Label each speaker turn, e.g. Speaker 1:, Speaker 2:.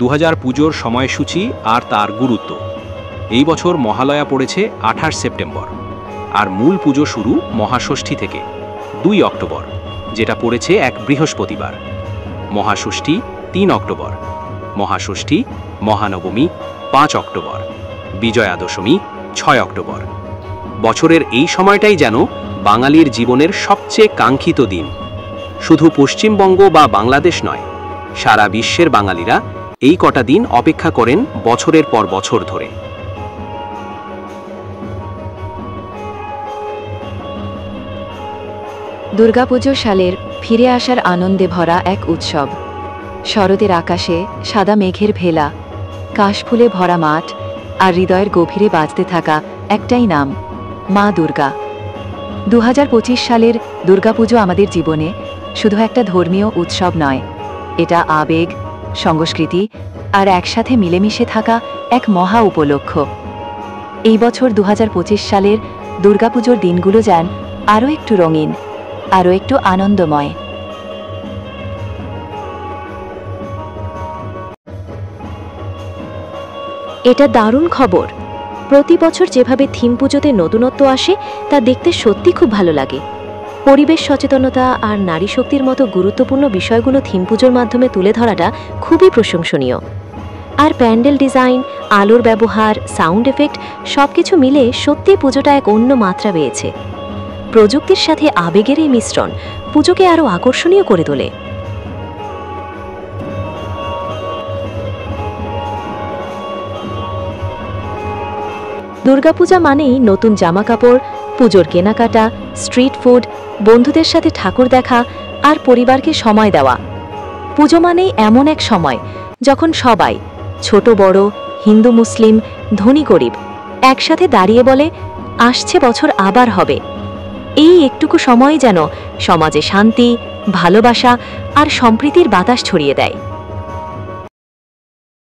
Speaker 1: পুজোর সময়সূচি আর তার গুরুত্ব। এই বছর মহালয়া পড়েছে 28 সেপ্টেম্বর, আর মূল পুজো শুরু মহাষষ্ঠী থেকে 2 অক্টোবর, যেটা পড়েছে এক বৃহস্পতিবার। মহাষষ্ঠী 3 অক্টোবর, মহাষষ্ঠী মহানবমী 5 অক্টোবর, বিজয়া দশমী 6 অক্টোবর। বছরের এই সময়টাই যেন বাঙালির জীবনের সবচেয়ে কাঙ্ক্ষিত দিন। শুধু পশ্চিমবঙ্গ বা বাংলাদেশ নয়, সারা বিশ্বের বাঙালিরা এই কটা দিন অপেক্ষা করেন বছরের পর বছর ধরে।
Speaker 2: দুর্গাপুজো সালের ফিরে আসার আনন্দে ভরা এক উৎসব। শরতের আকাশে সাদা মেঘের ভেলা, কাশফুলে ভরা মাঠ, আর হৃদয়ের গভীরে বাজতে থাকা একটাই নাম, মা দুর্গা। 2025 সালের দুর্গাপুজো আমাদের জীবনে শুধু একটা ধর্মীয় উৎসব নয়, এটা আবেগ, সংস্কৃতি আর একসাথে মিলেমিশে থাকা এক মহা উপলক্ষ। এই বছর 2025 সালের দুর্গাপুজোর দিনগুলো যেন আরও একটু রঙিন, আরও একটু আনন্দময়।
Speaker 3: এটা দারুণ খবর। প্রতি বছর যেভাবে থিম পুজোতে নতুনত্ব আসে তা দেখতে সত্যি খুব ভালো লাগে। পরিবেশ সচেতনতা আর নারী শক্তির মতো গুরুত্বপূর্ণ বিষয়গুলো থিম পুজোর মাধ্যমে তুলে ধরাটা খুবই প্রশংসনীয়। আর প্যান্ডেল ডিজাইন, আলোর ব্যবহার, সাউন্ড এফেক্ট সবকিছু মিলে সত্যি পুজোটা এক অন্য মাত্রা পেয়েছে। প্রযুক্তির সাথে আবেগের এই মিশ্রণ পুজোকে আরও আকর্ষণীয় করে তোলে। দুর্গাপূজা মানেই নতুন জামাকাপড়, পুজোর কেনাকাটা, স্ট্রিট ফুড, বন্ধুদের সাথে ঠাকুর দেখা আর পরিবারকে সময় দেওয়া। পুজো মানেই এমন এক সময় যখন সবাই, ছোট বড়, হিন্দু মুসলিম, ধনী গরিব, একসাথে দাঁড়িয়ে বলে আসছে বছর আবার হবে। এই একটুকু সময় যেন সমাজে শান্তি, ভালোবাসা আর সম্প্রীতির বাতাস ছড়িয়ে দেয়।